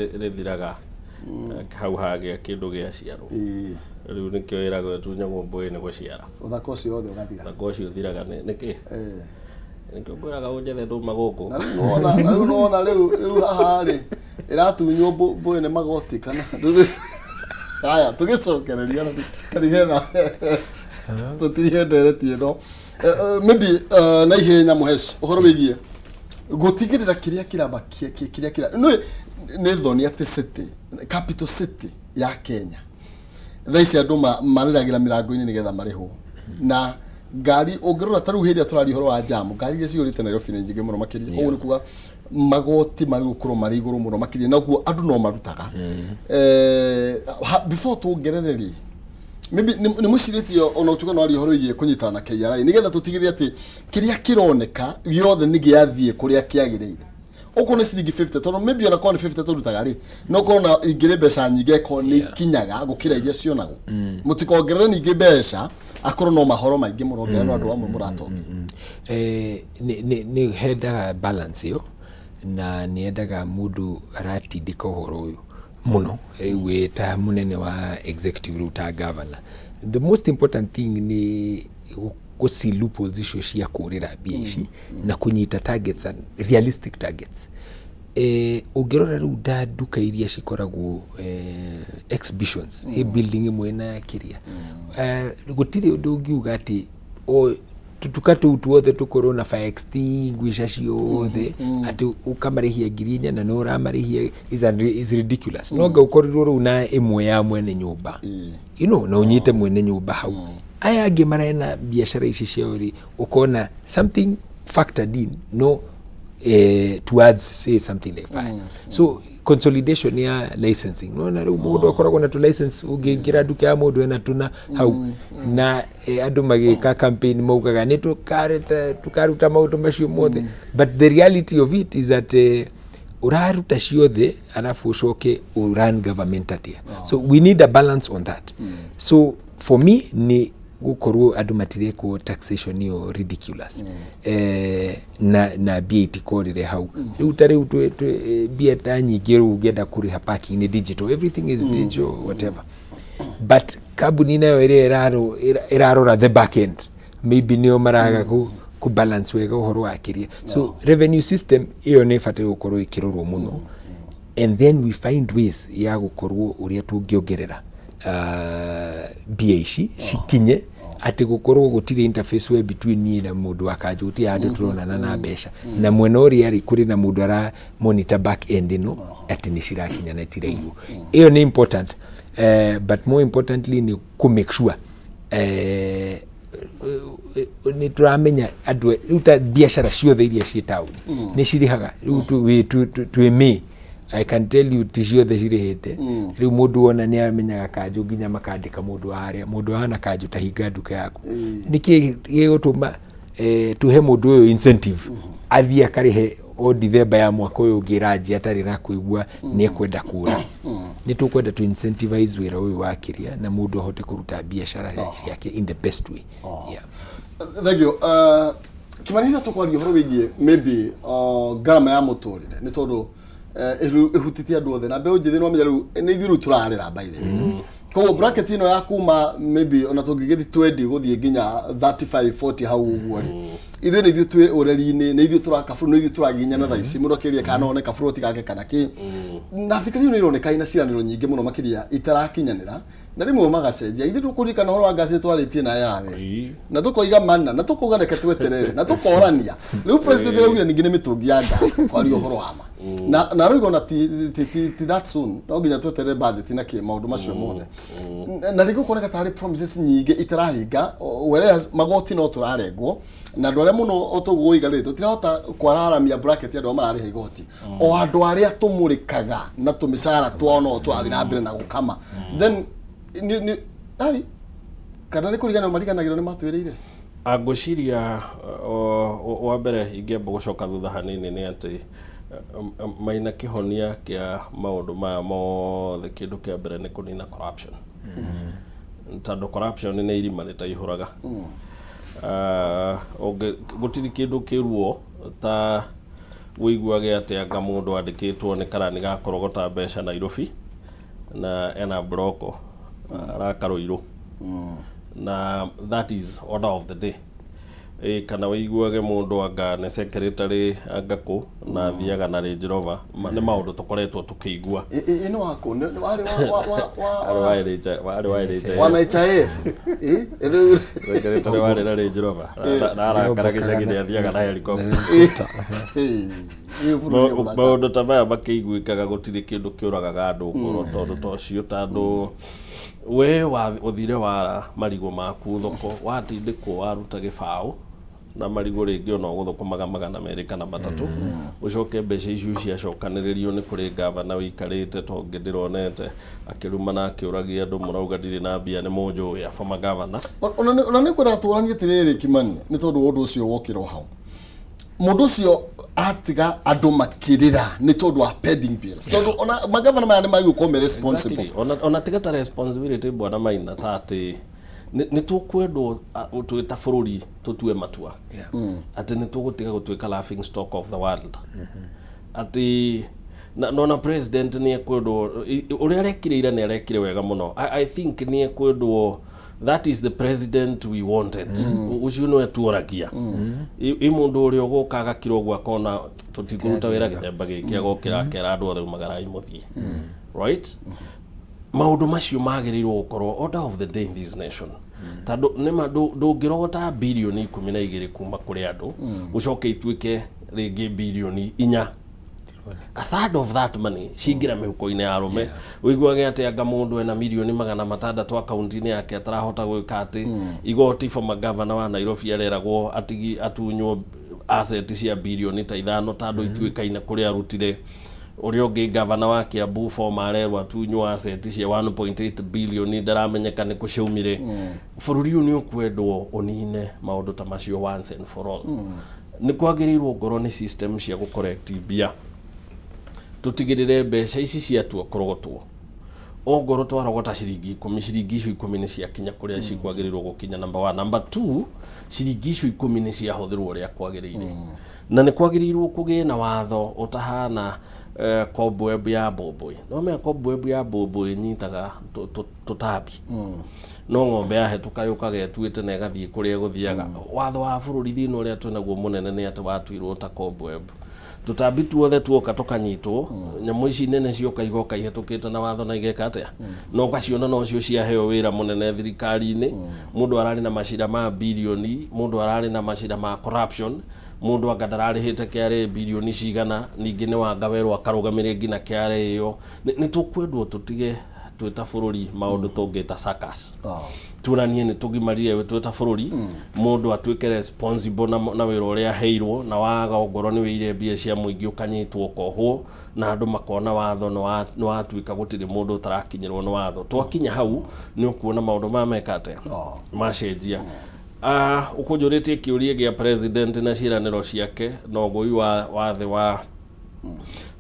rithiraga hau hage kindu gia ciaro riu nikio iragwo tunyamwo mboe ni guciara uthaka ucio othe ugathira uthaka ucio thiraga niki nikio ngwiraga unjethe nduma guku nona riu haha ri iratunywo mboe ni magoti kana haya tugicokereria ndigena tutihenderetie no maybe na ihenya muhesh uhoro wigie gutigirira kiria kiramba kiria no nä thoni atä city capital city ya Kenya thaicä andå maräragä ra mä rango-inä nä getha marä hwo na ngari å ngä rora tarä u hä ndä ä tåraria å horo wa jamu ngari iria cihå rä te Nairobi nä njingä må no makä ria å nä kuga magoti marä gå korwo marä igå rå må no makä ria naguo andå no marutaga before tå ngerereri maybe nä må cirä ona å tuga no aria å horo igie kå nyitana na KRA nä getha tå tigä atä kä rä a kä roneka gĩothe nä gä athiä kå rä a kä agä rä ire oko ni ciringi 50 tono maybe ona koni 50 turutaga ri no kona ingire mbeca nyinge ko ni kinyaga gukira iria cionago mutikongerera ningi mbeca akoro no mahoro maingi murongera no andu amwe muratoke ni hendaga balance yo na ni endaga mundu aratindika uhoro uyu muno wita munene wa executive ruta governor. The most important thing ni kusilu position cia kurira biaci na kunyita targets and realistic targets ungirora ru nduka iria cikoragwo exhibitions building imwe na kiria gutiri undu ungiuga ati tutuka tuothe tukorwo na fire extinguisher ciothe ati ukamarihia ngirinya na no uramarihia is ridiculous no nga ukorirwo ru na imwe ya mwene nyumba you know na unyite mwene nyumba hau aya angi marena biashara ici ciori ukona something factored in no towards say something like fire so consolidation ya licensing no na riu mundu akoragwo na tu license ungingira nduka ya mundu ena tuna hau na andu magika campaign maugaga ni tukaruta maundu macio mothe but the reality of it is that uraruta ciothe alafu ucoke run government atia so we need a balance on that so for me ni gukorwo andu matireko taxation yo ridiculous na BAT korire hau riu tari BAT nyingi ru ngenda kuriha parking ni digital everything is digital whatever but kabuni nayo irarora the back end maybe nio maraga ku balance wega uhoro wakiria so revenue system iyo ne fatira gukorwo ikirorwo muno and then we find ways ya gukorwo uria tungiongerera biaci cikinye ati gukorwo gutire interface we between me na mundu akaju ti andu turonana na mbeca na mwena uri ari kuri na mundu ara monitor back end no ati ni cirakinya na tire iyo ni important but more importantly ni ku make sure ni turamenya andu ruta biashara ciothe iria ci town ni cirihaga tu me I can tell you tishio the cirihete riu mundu wona ni amenyaga kanju nginya makandika mundu aria mundu hana kanju tahinga nduka yaku niki gigutuma tuhe mundu uyu incentive athie akarihe o December ya mwaka uyu ngiraji atari na kuigua ni ekwenda kura ni tukwenda to incentivize wira uyu wakiria na mundu ahote kuruta biashara yake in the best way yeah thank you kimanisa tukwaria horo wigie maybe garama ya muturire ni tondu ehutitia andu othe na mbeũ njithi no menya riu ni ithiru turarira by the way koguo bracket ino ya kuma maybe ona tungigithi 20 guthie nginya 35 40 hau uguo ri ithiru ni ithiru twi ureri-ini ni ithiru turakaburu ni ithiru turaginya na thaici muno kiria kana one kaburu tigake kana ki na thikiri ni ironeka ina ciraniro nyingi muno makiria itarakinyanira na rimwe magacenjia ithiru kurikana horo wa ngaci twaritie na yawe na tukoiga mana na tukuga reke tweterere na tukorania riu president augire ningi ni mitungi ya ngaci kwari horo wama na rigo na ti that soon no nginya tweterere budget na ki maundu macio mothe na rigo kuoneka tari promises nyingi itarahinga whereas magoti no turarengwo na ndware muno otuguiga rito tirahota kwararamia bracket ya ndo marariha igoti o andu aria tumurikaga na tumisara tuono twathi na mbere na gukama then ni ai kana ni kurigana mariganagiro ni matwirire agociria wa mbere ingiamba gucoka thutha hanini ni ati maina kihonia kia maundu maya mothe kindu kia mbere ni kunina corruption tondu corruption ni irima ritaihuraga gutiri kindu kiruo ta wĩiguage atĩ anga mũndũ andĩkĩtwo nĩ karani gakorogota mbeca Nairobi na ena broko arakarũirũ na that is order of the day. Kana wĩiguage mũndũ anga nĩ secretary angakũ na thiaga na Range Rover nĩ maũndũ tũkoretwo tũkĩigua. Ĩno wako warĩ wa NHIF secretary warĩ na Range Rover na arakara gĩcagi athiaga na helicopter. Maũndũ ta maya makĩiguĩkaga gũtirĩ kĩndũ kĩũragaga andũ ngoro tondũ tocio tondũ we ũthire wa marigũ maku thoko watindĩkwo waruta gĩbaũ na marigũ rĩngĩ ona ũgũthũkũmaga 200 kana 3 ũcoke mbeca icio ciacokanĩrĩrio nĩ kũrĩ gavana wĩikarĩte tonge ndĩronete akĩruma na akĩũragia andũ mũrauga ndirĩ na mbia nĩ mũnjũ ya former governor. Ona nĩ kwenda tũranie atĩrĩrĩ Kimani nĩ tondũ ũndũ ũcio wokĩrwo hau mũndũ ũcio atiga andũ makĩrĩra nĩ tondũ wa pending bills tondũ ona magavana maya nĩ magĩũkwo responsible. Ona tiga ta responsibility bwana Maina ta atĩ nĩ tũkwendwo twĩta bũrũri tũtue matua atĩ nĩ tũgũtiga gũtuĩka laughing stock of the world atĩ na president nĩ ekwendwo ũrĩa arekire ira nĩ arekire wega mũno. I think nĩ ekwendwo that is the president we wanted. Ucio no etuoragia mũndũ ũrĩa ũgũkaga kĩrogo akona tũtikũruta wĩra gĩthemba gĩkĩ agokĩra akera andũ othe umagarai mũthie right. Maũndũ macio magĩrĩirwo gũkorwo order of the day in this nation tondũ nĩma ndũngĩrogota birioni 12 kuma kũrĩ andũ ũcoke ituĩke rĩngĩ birioni 4. A third of that money cingĩra mĩhuko-inĩ ya arũme ũiguage atĩ anga mũndũ ena mirioni 600 akaunti-inĩ yake atarahota gwĩka atĩ igoti former governor wa Nairobi areragwo atunywo asset cia birioni ta 5 tondũ ituĩkaine kũrĩa arutire. Ũrĩa ũngĩ governor wa Kiambu former arerwo atunywo asset cia 1.8 billion ndaramenyeka nĩ kũciaumire. Bũrũri ũyũ nĩ ũkwendwo ũnine maũndũ ta macio once and for all. Nĩ kwagĩrĩirwo ngorwo nĩ system cia gũcorrect mbia tutigirire mbeca ici ciatua korogotwo ongoro twarogota ciringi 10 ciringi icio 10 nĩ ciakinya kũrĩa cikwagĩrĩirwo gũkinya number 1. Number 2 ciringi icio 10 nĩ ciahũthĩrwo ũrĩa kwagĩrĩire na nĩ kwagĩrĩirwo kũgĩe na watho utahana cobweb ya mbũmbũĩ. No me cobweb ya mbũmbũĩ nyitaga tũtambi no ng'ombe yahĩtũka yũkaga ĩtuĩte na ĩgathiĩ kũrĩa gũthiaga. Watho wa bũrũri thĩinĩ ũrĩa twĩnaguo mũnene nĩ atĩ watuirwo ta cobweb tũtambi tuothe tuoka tukanyitwo nyamũ ici nene cioka igoka ihetũkĩte na watho na igeka atĩa no gaciona no cio ciaheo wĩra mũnene thirikari-inĩ. Mũndũ ararĩ na macira ma birioni, mũndũ ararĩ na macira ma corruption, mũndũ anga ndararĩhĩte KRA birioni cigana ningĩ nĩ wanga werwo akarũgamĩrĩre nginya KRA ĩyo. Nĩ tũkwendwo tũtige twĩta bũrũri maũndũ tũngĩta circus turanie nĩ tũgimarire twĩta bũrũri mũndũ atuĩke responsible na wĩra ũrĩa aheirwo na waga ongorwo nĩ wĩire mbia cia mũingĩ ũkanyitwo kohwo na andũ makona watho nĩ watuĩka gũtirĩ mũndũ ũtarakinyĩrwo nĩ watho. Twakinya hau nĩ ũkuona maũndũ mameka atĩa macenjia. Ũkũnjũrĩtie kĩũria gĩa president na ciĩranĩro ciake na ũgũi wa thĩ wa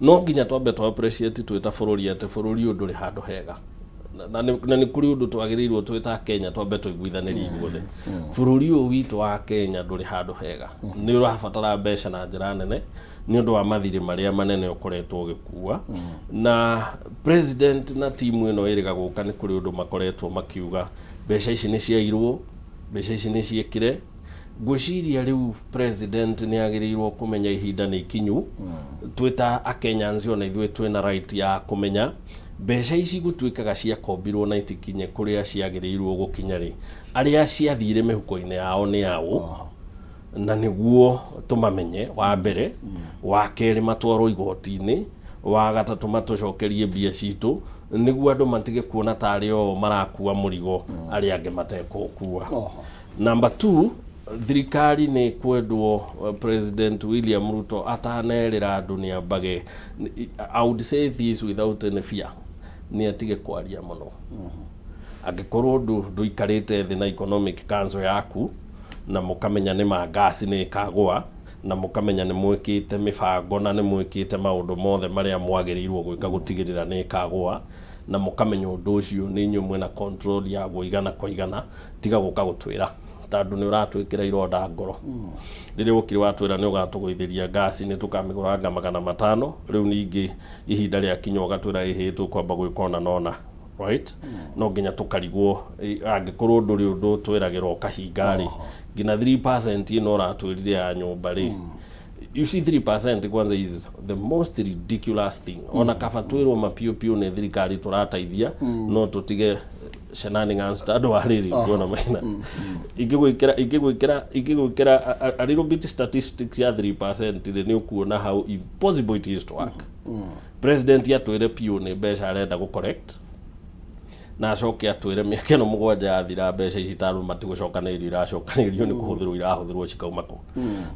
no nginya twambe twa appreciate twĩta bũrũri atĩ bũrũri ũyũ ndũrĩ handũ hega na nĩ kũrĩ ũndũ twagĩrĩirwo twĩta Kenya twambe tũiguithanĩrie ithuothe. Bũrũri ũyũ witũ wa Kenya ndũrĩ handũ hega nĩ ũrabatara mbeca na njĩra nene nĩ ũndũ wa mathirĩ marĩa manene ũkoretwo ũgĩkua na president na timu ĩno ĩrĩga gũka nĩ kũrĩ ũndũ makoretwo makiuga mbeca ici nĩ ciairwo, mbeca ici nĩ ciekire. Ngwĩciria rĩu president nĩ agĩrĩirwo kũmenya ihinda nĩ ikinyu twĩta Akenyans ona ithuĩ twĩna right ya kũmenya mbeca ici gũtuĩkaga ciakombirwo na itikinye kũrĩa ciagĩrĩirwo gũkinya rĩ arĩa ciathire mĩhuko-inĩ yao nĩ yao na nĩguo tũmamenye wa mbere wa kerĩ matwarwo igoti-inĩ wa gatatũ matũcokerie mbia citũ nĩguo andũ matige kuona tarĩ o marakua mũrigo arĩa angĩ matekũkua. Number 2 thirikari nĩ kwendwo President William Ruto atanerĩra andũ nĩ ambage. I would say this without any fear nĩ atige kwaria mũno. Angĩkorwo ndũikarĩte thĩ na economic council yaku na mũkamenya nĩ ma gas nĩ ikagwa na mũkamenya nĩ mwĩkĩte mĩbango na nĩ mwĩkĩte maũndũ mothe marĩa mwagĩrĩirwo gwĩka gũtigĩrĩra nĩ ikagwa na mũkamenya ũndũ ũcio nĩ inyuĩ mwĩna control ya gũigana kwa igana tiga gũka gũtwĩra tondu ni uratwikira ironda ngoro riri ukiri watwira ni ugatugwithiria gas ni tukamiguranga 500 riu ningi ihinda ria kinya ugatwira ihi tukwamba gwikona nona right no nginya tukarigwo angikorwo nduri undu twiragirwo kahingari ngina 3% ino uratwirire ya nyumba ri you see 3% kwanza is the most ridiculous thing ona kafatwirwo mapio ne thirikari turataithia no tutige shenanigans andu ariri kuona maina igigwikira a little bit statistics ya 3% ni ukuona how impossible it is to work president yatwire pio ne mbeca arenda go correct na acoke atwire miaka no mugwanja yathira mbeca ici taru matigucokanĩirio iracokanĩirio ni kuhuthirwo irahuthirwo cikaumako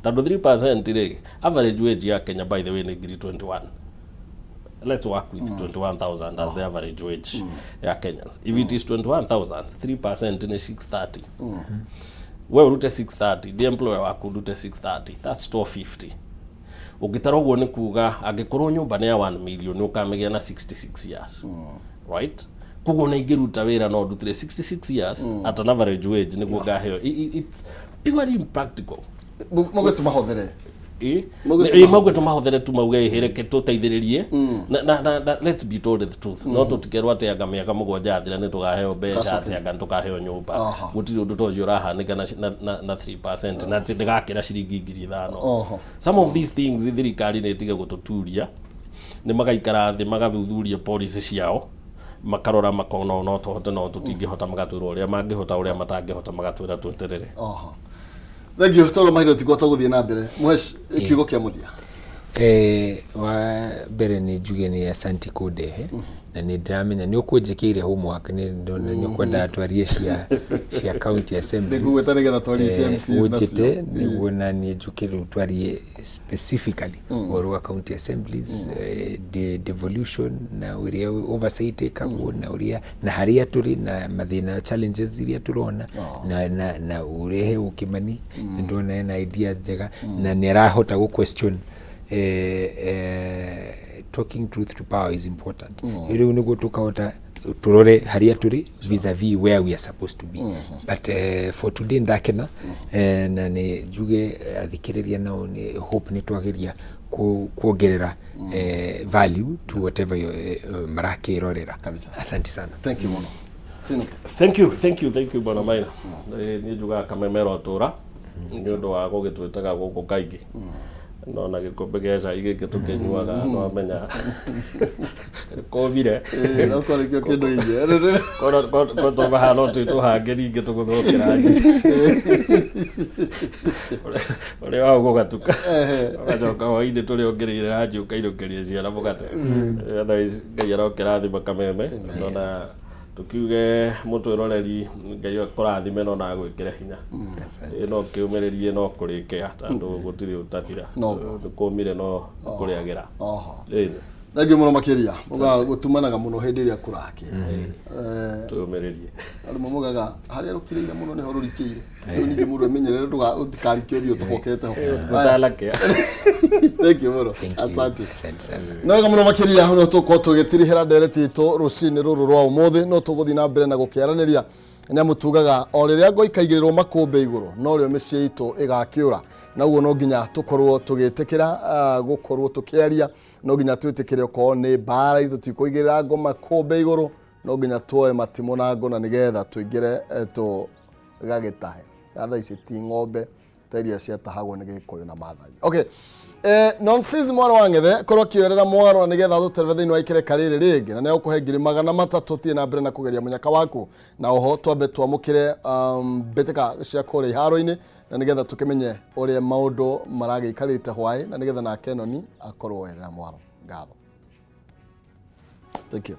tondu 3% ri average wage ya Kenya by the way ni 21. Let's work with 21,000 as the average wage ya Kenyans. If it is 21,000, 3% ni 630. Wewe urute 630, the employer waku urute 630, that's 250. Ugitarogwo ni kuga angikorwo nyumba ni ya 1 million ukamigia na 66 years. Right? Kugo na igiruta wira no ndutire 66 years at an average wage ni kuga heo. It's purely impractical. Moge tumahothere. Moge tumahothere tumauge hereke tuteithiririe na let's be told the truth no tutikerwa ate anga miaka mugwanja athira ni tugaheo mbeca ate anga tukaheo nyumba gutiri undu tojo rahanika na 3% na ndigakira ciringi 5,000 some of these things thirikari ni tige gututuria ni magaikara thi magathuthuria policy ciao makarora makona no tohote no tutingihota magatwira uria mangihota uria matangihota magatwira tweterere Thank you. Tolo mahiro tikota guthie na mbere. Mwesh ikiugo kia muthia. Wa mbere ni njuge ni asanti kudehe na ni ndamenya ni ukwenjekire homework ni ndona ni kwenda atwarie cia county assembly ndiguweta nigetha twarie CMCs nacio niguona ni njukire utwarie specifically orwa county assemblies devolution na uria oversight ikaguo na uria na haria turi na mathina challenges iria turona na urehe ukimani ndona na ideas njega na ni rahota go question talking truth to power is important. Iriu nigo tukahota turore haria turi vis-a-vis where we are supposed to be. But for today ndakena na ni juge athikiriria nao ni hope ni twageria kuongerera value to whatever marake rorera kabisa. Asante sana. Thank you mono. Thank you bwana Maina. Ni juga Kameme tura ni undu wa gugitwitaga guku kaingi no na gikombe geca igike tukenyuaga no amenya kovire no kore kyo kindu ije ko to bahalo tu hangeri inge tuguthokera ngi ore wa gugatuka agacoka wainde turi ongereire rangi ukairukeria ciana mugate otherwise ngai arokera thima Kameme no na tukiuge mutwiroreri ngai akurathime no na gwikire hinya no kiumiririe no kurike tondu gutiri utathira kumire no kuriagira Thank you muno makiria muga gutumanaga muno hindi ria kurake tuyumiririe ari mugaga haria rukirire muno ni horurikiire ni mundu amenyerere utikarikio thio tubokete ho utalake Thank you muno asante no muno makiria no tuko tugitirihira ndereti itu rucini ruru rwa umuthi no tuguthi na mbere na gukiaraniria ni amutugaga o riria ngo ikaigirirwo makumbe iguru no rio micii itu igakiura na uguo no nginya tukorwo tugitikira gukorwo tukiaria no nginya twitikire ko ni bara ithu twikuigirira ngo makumbe iguru no nginya tuoe matimo na ngo na nigetha tuingire tu gagitahe gatha ici ti ng'ombe teria ciatahagwo ni gikuyu na mathai okay nonsense mwaro wangethe korwo kiorera mwaro nigetha tutereve thiini wa ikire kariri ringi na nigukuhe ngiri 300 thie na mbere na kugeria munyaka waku na oho twambe twamukire betika cia kore haro-ini na nigetha tukimenye uria maundu maragiikarite hwai na nigetha na Kenoni akorwo werera mwaro ngatho. Thank you.